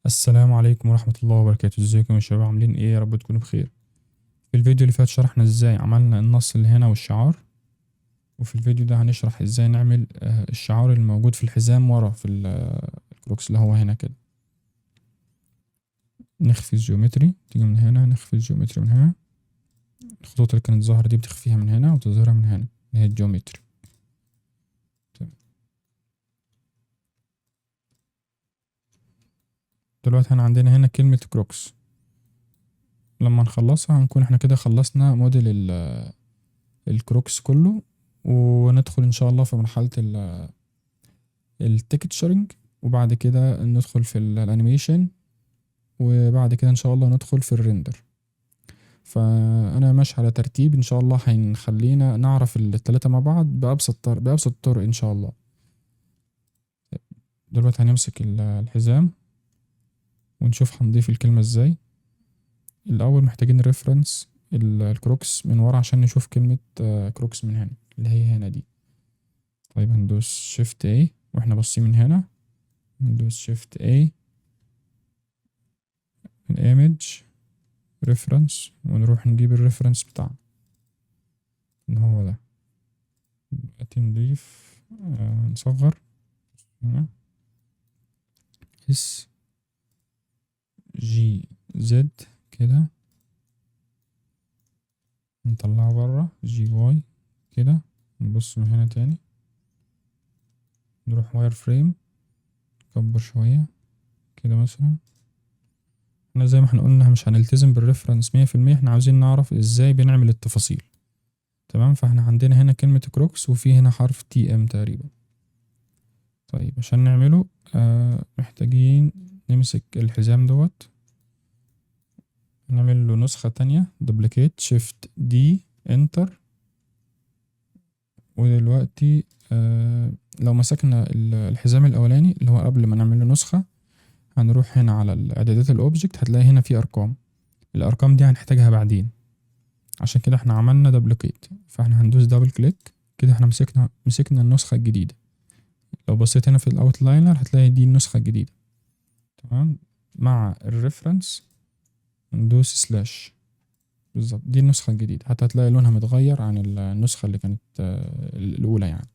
السلام عليكم ورحمة الله وبركاته. ازيكم يا شباب؟ عاملين ايه؟ يا رب تكونوا بخير. في الفيديو اللي فات شرحنا ازاي عملنا النص اللي هنا والشعار، وفي الفيديو ده هنشرح ازاي نعمل الشعار اللي موجود في الحزام ورا في الكروكس اللي هو هنا كده. نخفي الجيومتري، تيجي من هنا نخفي الجيومتري من هنا. الخطوط اللي كانت ظاهرة دي بتخفيها من هنا وتظهرها من هنا، اللي هي الجيومتري. تمام. دلوقتي عندنا هنا كلمة كروكس. لما نخلصها هنكون احنا كده خلصنا موديل الكروكس كله، وندخل ان شاء الله في مرحلة التكتشرنج، وبعد كده ندخل في الانيميشن، وبعد كده ان شاء الله ندخل في الريندر. فانا ماشي على ترتيب ان شاء الله هنخلينا نعرف التلاتة مع بعض بأبسط الطرق ان شاء الله. دلوقتي هنمسك الحزام ونشوف هنضيف الكلمة ازاي. الاول محتاجين ريفرنس الكروكس من ورا عشان نشوف كلمة كروكس من هنا اللي هي هنا دي. طيب هندوس شيفت A واحنا باصين من هنا، ندوس شيفت A من ايمج ريفرنس، ونروح نجيب الريفرنس بتاعنا اللي هو ده. دلوقتي نضيف نصغر هنا اس جي زد كده، نطلعه برا جي واي كده. نبص من هنا تاني، نروح واير فريم نكبر شوية كده مثلا. احنا زي ما احنا قلنا مش هنلتزم بالريفرنس 100%، احنا عاوزين نعرف ازاي بنعمل التفاصيل. تمام. فاحنا عندنا هنا كلمة كروكس وفي هنا حرف تي ام تقريبا. طيب عشان نعمله محتاجين نمسك الحزام دوت، نعمل له نسخة تانية دوبليكيت شيفت دي انتر. ودلوقتي لو مسكنا الحزام الاولاني اللي هو قبل ما نعمل له نسخة، هنروح هنا على الاعدادات الاوبجكت، هتلاقي هنا في ارقام. الارقام دي هنحتاجها بعدين، عشان كده احنا عملنا دوبليكيت. فاحنا هندوس دبل كليك كده، احنا مسكنا النسخة الجديدة. لو بصيت هنا في الاوتلاينر هتلاقي دي النسخة الجديدة. تمام. مع الريفرنس ندوس سلاش، بالظبط دي النسخة الجديدة. حتى هتلاقي لونها متغير عن النسخة اللي كانت الأولى يعني.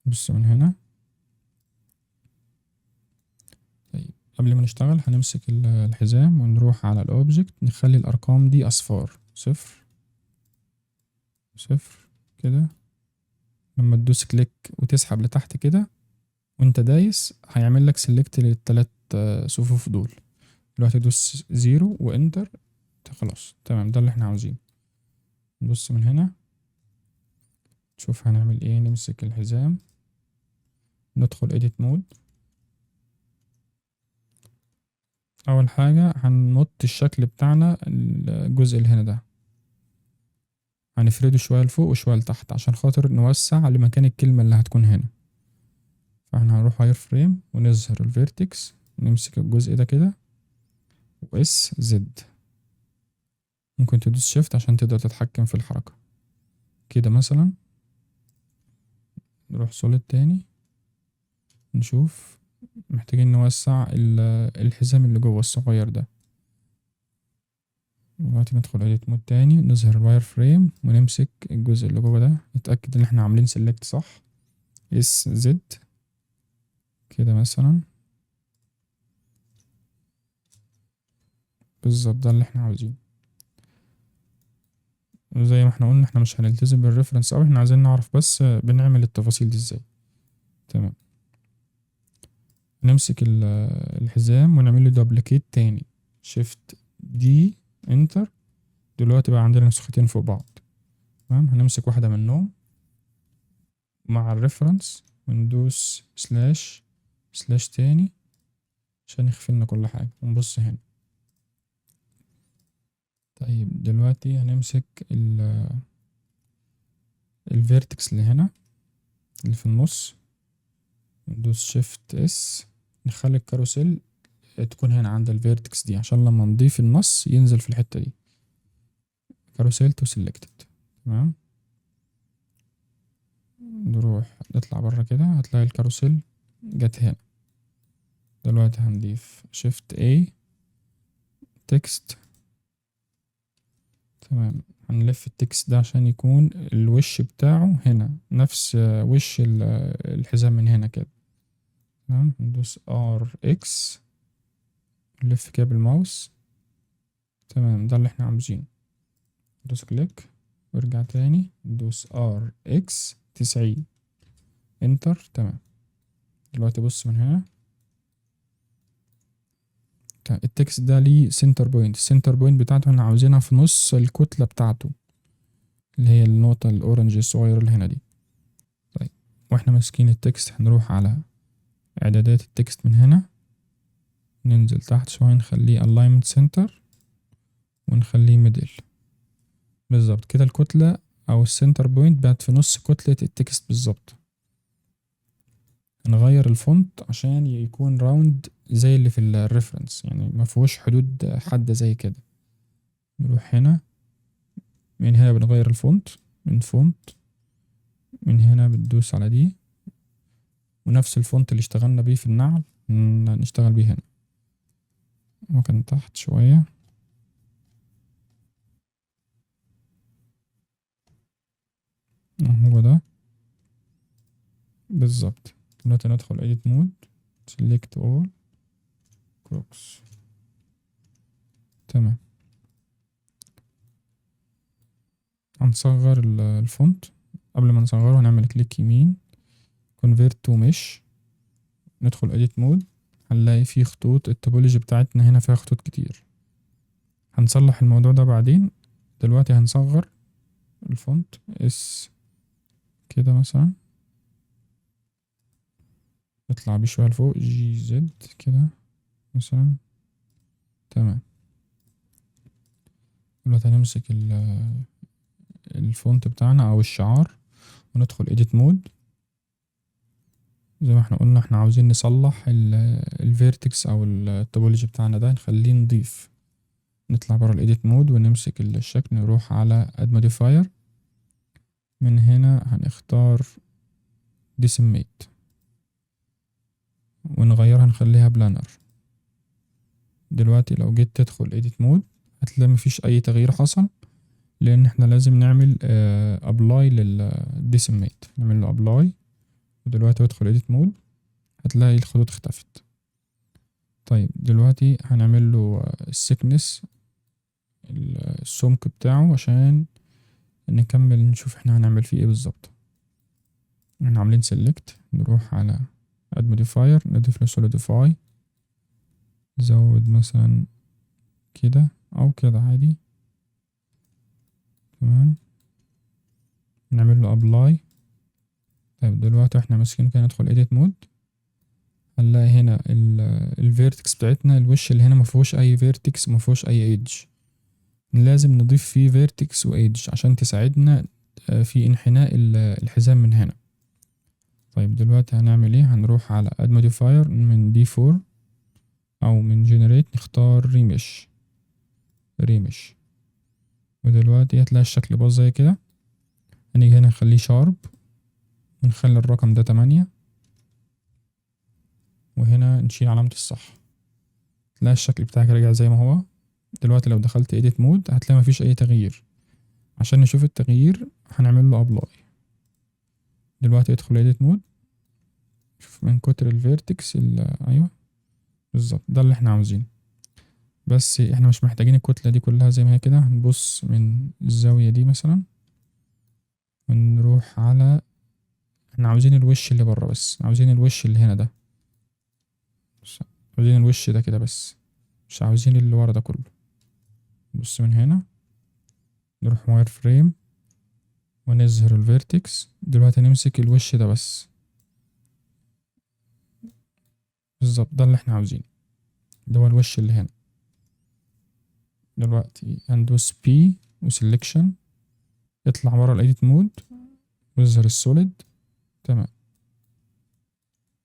بص من هنا. طيب قبل ما نشتغل هنمسك الحزام ونروح على الأوبجكت، نخلي الأرقام دي أصفار، صفر صفر كده. لما تدوس كليك وتسحب لتحت كده وانت دايس، هيعمل لك سيلكت للتلات صفوف دول. دلوقتي تدوس زيرو وانتر. خلاص تمام، ده اللي احنا عاوزينه. نبص من هنا نشوف هنعمل ايه. نمسك الحزام، ندخل edit mode. اول حاجة هنمط الشكل بتاعنا، الجزء اللي هنا ده هنفرده شوية لفوق وشوية لتحت عشان خاطر نوسع لمكان الكلمة اللي هتكون هنا. فاحنا هنروح واير فريم ونظهر الفيرتكس، نمسك الجزء ده كده واس زد. ممكن تدوس شيفت عشان تقدر تتحكم في الحركة كده مثلا. نروح سوليد تاني، نشوف محتاجين نوسع الحزام اللي جوه الصغير ده. دلوقتي ندخل edit مود تاني، نظهر الواير فريم ونمسك الجزء اللي جوه ده، نتأكد ان احنا عاملين سيلكت صح. اس زد كده مثلا، بالظبط ده اللي احنا عاوزينه. زي ما احنا قلنا احنا مش هنلتزم بالريفرنس اوي، احنا عايزين نعرف بس بنعمل التفاصيل دي ازاي. تمام. نمسك الحزام ونعمل له دوبليكيت تاني، شيفت دي انتر. دلوقتي بقى عندنا نسختين فوق بعض. تمام. هنمسك واحدة منهم مع الريفرنس وندوس سلاش سلاش تاني عشان يخفي لنا كل حاجة، ونبص هنا. طيب دلوقتي هنمسك الفيرتكس اللي هنا اللي في النص، ندوس شيفت اس، نخلي الكاروسيل تكون هنا عند الفيرتكس دي عشان لما نضيف النص ينزل في الحتة دي. كاروسيل تو سيلكتد. تمام. نروح نطلع بره كده، هتلاقي الكاروسيل جت هنا. دلوقتي هنضيف shift A text. تمام، هنلف التكست ده عشان يكون الوش بتاعه هنا نفس وش الحزام من هنا كده. تمام، ندوس RX، نلف كده بالماوس. تمام، ده اللي احنا عاوزينه. ندوس كليك وارجع تاني، ندوس RX 90، انتر. تمام، دلوقتي بص من هنا التكست ده ليه سنتر بوينت. السنتر بوينت بتاعته احنا عاوزينها في نص الكتلة بتاعته، اللي هي النقطة الأورنج الصغيرة اللي هنا دي. طيب، واحنا ماسكين التكست هنروح على إعدادات التكست من هنا، ننزل تحت شوية نخليه alignment center ونخليه middle. بالظبط كده الكتلة أو السنتر بوينت بقت في نص كتلة التكست بالظبط. نغير الفونت عشان يكون راوند زي اللي في الريفرنس، يعني ما فيهوش حدود حادة زي كده. نروح هنا، من هنا بنغير الفونت من فونت، من هنا بتدوس على دي، ونفس الفونت اللي اشتغلنا بيه في النعل نشتغل بيه هنا. ممكن تحت شوية. هو ده بالظبط. دلوقتي ندخل edit mode، select all crooks. تمام، هنصغر الفونت. قبل ما نصغره هنعمل كليك يمين convert to mesh، ندخل edit mode، هنلاقي فيه خطوط. التوبولوجي بتاعتنا هنا فيها خطوط كتير، هنصلح الموضوع ده بعدين. دلوقتي هنصغر الفونت اس كده مثلا، نطلع بيه شوية لفوق GZ كده مثلا. تمام، دلوقتي هنمسك الفونت بتاعنا او الشعار وندخل edit mode. زي ما احنا قلنا احنا عاوزين نصلح الفيرتكس او التوبولوجي بتاعنا ده، نخليه نضيف. نطلع برا الايديت مود ونمسك الشكل، نروح على اد موديفاير، من هنا هنختار ديسيميت ونغيرها نخليها بلانر. دلوقتي لو جيت تدخل ايديت مود هتلاقي مفيش اي تغيير حصل، لان احنا لازم نعمل ابلاي للديسيميت. نعمل له ابلاي، ودلوقتي ادخل ايديت مود هتلاقي الخطوط اختفت. طيب دلوقتي هنعمل له السكنس، السمك بتاعه، عشان نكمل نشوف احنا هنعمل فيه ايه بالظبط. احنا عاملين سيلكت، نروح على add modifier، نضيف له solidify، نزود مثلا كده او كده عادي. تمام، نعمل له apply. طيب دلوقتي احنا ماسكين كده، ندخل edit mode، هنلاقي هنا الفيرتكس بتاعتنا، الوش اللي هنا مفيهوش اي فيرتكس مفيهوش اي ايدج، لازم نضيف فيه فيرتكس وايدج عشان تساعدنا في انحناء الحزام من هنا. طيب دلوقتي هنعمل ايه؟ هنروح على add modifier من D4 او من generate، نختار ريمش، ودلوقتي هتلاقي الشكل باظ زي كده. هنيجي هنا نخليه شارب، ونخلي الرقم ده 8، وهنا نشيل علامة الصح. تلاقي الشكل بتاعك رجع زي ما هو. دلوقتي لو دخلت edit mode هتلاقي مفيش اي تغيير. عشان نشوف التغيير هنعمل له apply. دلوقتي ادخل edit mode، شوف من كتر الفيرتكس ايوه بالظبط ده اللي احنا عاوزينه. بس احنا مش محتاجين الكتلة دي كلها زي ما هي كده. هنبص من الزاوية دي مثلا، ونروح على، احنا عاوزين الوش اللي بره بس، عاوزين الوش اللي هنا ده، عاوزين الوش ده كده بس، مش عاوزين اللي ورا ده كله. نبص من هنا، نروح واير فريم ونظهر الفيرتكس. دلوقتي نمسك الوش ده بس بالظبط، ده اللي احنا عاوزينه، ده هو الوش اللي هنا. دلوقتي هندوس بي وسلكشن، اطلع برا الايديت مود واظهر السوليد. تمام،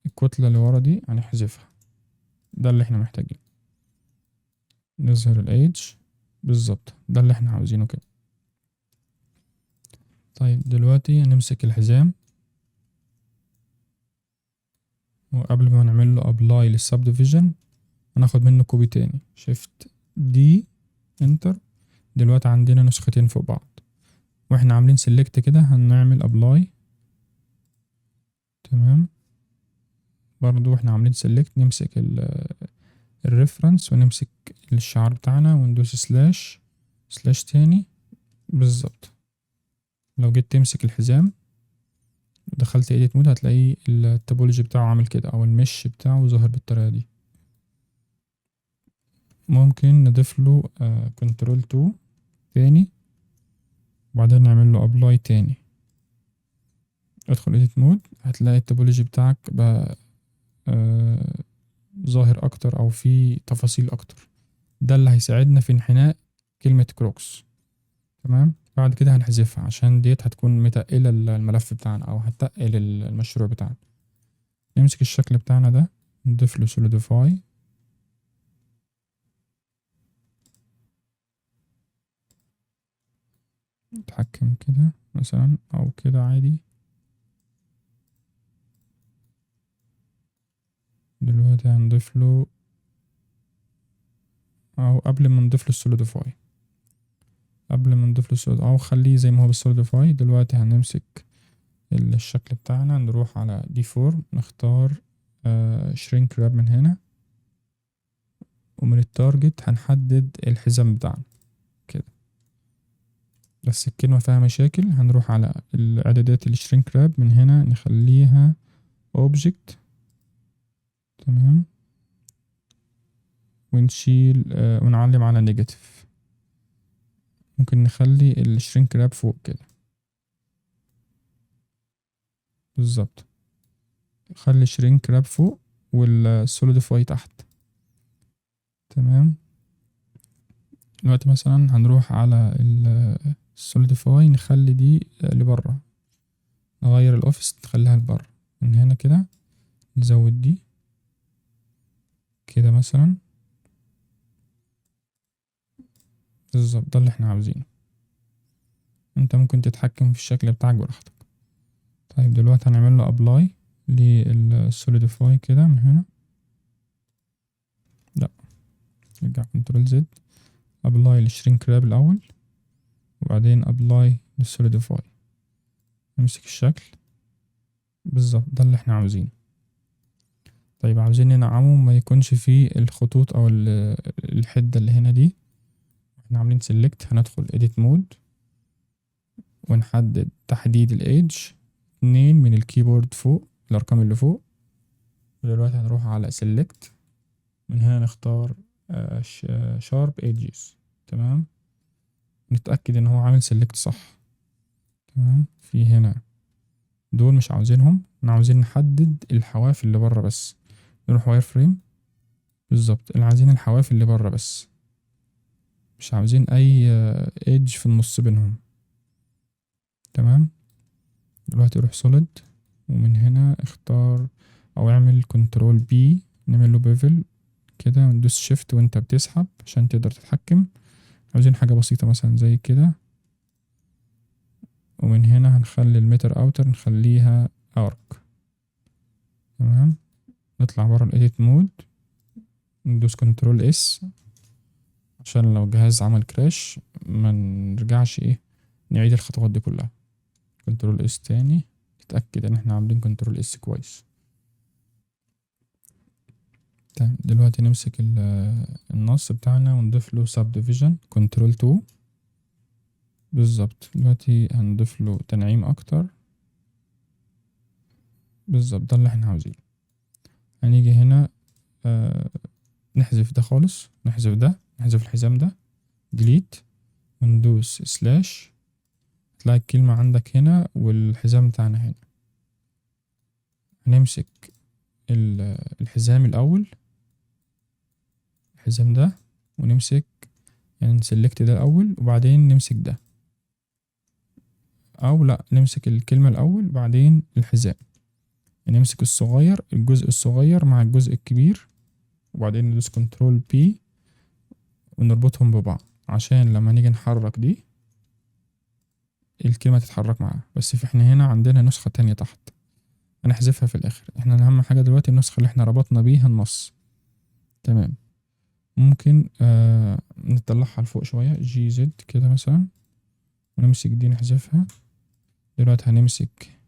الكتلة اللي ورا دي هنحذفها، ده اللي احنا محتاجينه. نظهر الايدج بالظبط، ده اللي احنا عاوزينه كده. طيب دلوقتي هنمسك الحزام، وقبل ما نعمل له ابلاي للسب ديفيجن هناخد منه كوبي تاني، شيفت دي انتر. دلوقتي عندنا نسختين فوق بعض، واحنا عاملين سيلكت كده هنعمل ابلاي. تمام، برضو احنا عاملين سيلكت نمسك الريفرنس ونمسك الشعار بتاعنا وندوس سلاش تاني. بالظبط، لو جيت تمسك الحزام دخلت edit مود هتلاقي التوبولوجي بتاعه عامل كده، او المش بتاعه ظاهر بالطريقة دي. ممكن نضيف له كنترول 2 تاني، وبعدين نعمل له ابلاي تاني. ادخل edit مود هتلاقي التوبولوجي بتاعك بقى ظاهر اكتر او في تفاصيل اكتر. ده اللي هيساعدنا في انحناء كلمة كروكس. تمام، بعد كده هنحذفها عشان ديت هتكون متقلة الملف بتاعنا او هتقل المشروع بتاعنا. نمسك الشكل بتاعنا ده نضيف له سوليديفاي. نتحكم كده مثلا او كده عادي. دلوقتي هنضيف له، او قبل ما نضيف له السوليديفاي، او خليه زي ما هو بالسوليديفاي. دلوقتي هنمسك الشكل بتاعنا نروح على دي فورم، نختار شرينك راب من هنا، ومن التارجت هنحدد الحزام بتاعنا كده. بس الكلمة فيها مشاكل، هنروح على الاعدادات الشرينك راب من هنا نخليها اوبجكت. تمام، ونشيل ونعلم على نيجاتيف. ممكن نخلي الشرينك راب فوق كده. بالظبط، خلي الشرينك راب فوق والسوليديفاي تحت. تمام، دلوقتي مثلا هنروح على السوليديفاي نخلي دي لبره، نغير الاوفيس نخليها لبره من هنا كده، نزود دي كده مثلا. بالظبط، ده اللي احنا عاوزينه. انت ممكن تتحكم في الشكل بتاعك براحتك. طيب دلوقتي هنعمل له ابلاي للسوليديفاي كده من هنا. لا، نرجع كنترول زد، ابلاي للشرينك راب الاول، وبعدين ابلاي للسوليديفاي. نمسك الشكل. بالظبط، ده اللي احنا عاوزينه. طيب عاوزين ننعمه ما يكونش فيه الخطوط او الحدة اللي هنا دي. احنا عاملين سيلكت، هندخل edit مود ونحدد تحديد الايدج 2 من الكيبورد فوق، الارقام اللي فوق. ودلوقتي هنروح على سيلكت، من هنا نختار شارب ايدجز. تمام، نتأكد ان هو عامل سيلكت صح. تمام، في هنا دول مش عاوزينهم، احنا عاوزين نحدد الحواف اللي بره بس. نروح واير فريم. بالظبط، اللي عايزين الحواف اللي بره بس، مش عاوزين اي ايدج في النص بينهم. تمام، دلوقتي روح سوليد، ومن هنا اختار او اعمل كنترول بي، نعمل له بيفل كده، وندوس شيفت وانت بتسحب عشان تقدر تتحكم. عاوزين حاجة بسيطة مثلا زي كده، ومن هنا هنخلي الميتر اوتر نخليها ارك. تمام، نطلع برا الايديت مود، ندوس كنترول اس عشان لو الجهاز عمل كراش ما نرجعش نعيد الخطوات دي كلها. كنترول اس تاني، نتأكد ان احنا عاملين كنترول اس كويس. تمام، دلوقتي نمسك النص بتاعنا ونضيف له سب ديفيجن كنترول 2. بالظبط، دلوقتي هنضيف له تنعيم اكتر. بالظبط، ده اللي احنا عاوزينه. هنيجي هنا نحذف ده خالص، نحذف الحزام ده، ديليت، وندوس سلاش. تلاقي الكلمة عندك هنا والحزام بتاعنا هنا. هنمسك الحزام الأول، الحزام ده، ونمسك نسلكت ده الأول وبعدين نمسك ده، أو لأ نمسك الكلمة الأول وبعدين الحزام. نمسك الصغير، الجزء الصغير مع الجزء الكبير، وبعدين ندوس كنترول بي ونربطهم ببعض عشان لما نيجي نحرك دي الكلمة تتحرك معاها. بس في احنا هنا عندنا نسخة تانية تحت، هنحذفها في الاخر. احنا اهم حاجة دلوقتي النسخة اللي احنا ربطنا بيها النص. تمام. ممكن نطلعها لفوق شوية جي زد كده مثلا، ونمسك دي نحذفها. دلوقتي هنمسك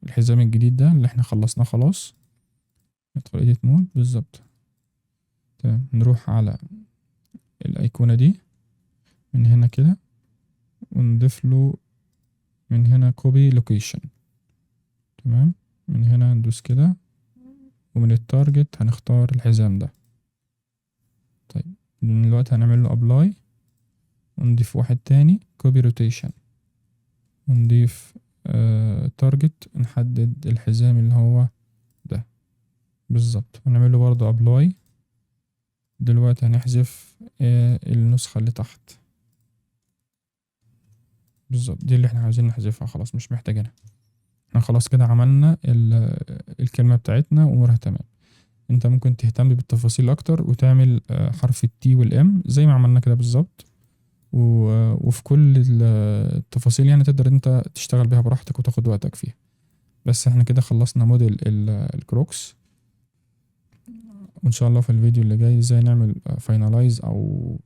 الحزام الجديد ده اللي احنا خلصناه خلاص، ندخل edit mode بالظبط. تمام. نروح على الأيقونة دي من هنا كده، ونضيف له من هنا copy location. تمام. من هنا ندوس كده، ومن التارجت هنختار الحزام ده. طيب دلوقتي هنعمل له apply، ونضيف واحد تاني copy rotation، ونضيف تارجت، نحدد الحزام اللي هو ده بالظبط، ونعمل له برضه apply. دلوقتي هنحذف النسخة اللي تحت بالظبط، دي اللي احنا عايزين نحذفها، خلاص مش محتاجينها. احنا خلاص كده عملنا الكلمة بتاعتنا وأمورها تمام. انت ممكن تهتم بالتفاصيل اكتر وتعمل حرف التي والام زي ما عملنا كده بالظبط، وفي كل التفاصيل يعني تقدر انت تشتغل بيها براحتك وتاخد وقتك فيها. بس احنا كده خلصنا موديل الكروكس، وان شاء الله في الفيديو اللي جاي ازاي نعمل فاينلايز او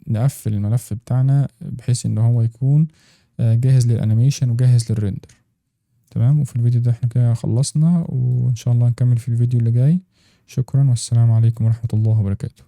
نقفل الملف بتاعنا بحيث ان هو يكون جاهز للانيميشن وجاهز للريندر. تمام. وفي الفيديو ده احنا كده خلصنا، وان شاء الله نكمل في الفيديو اللي جاي. شكرا، والسلام عليكم ورحمة الله وبركاته.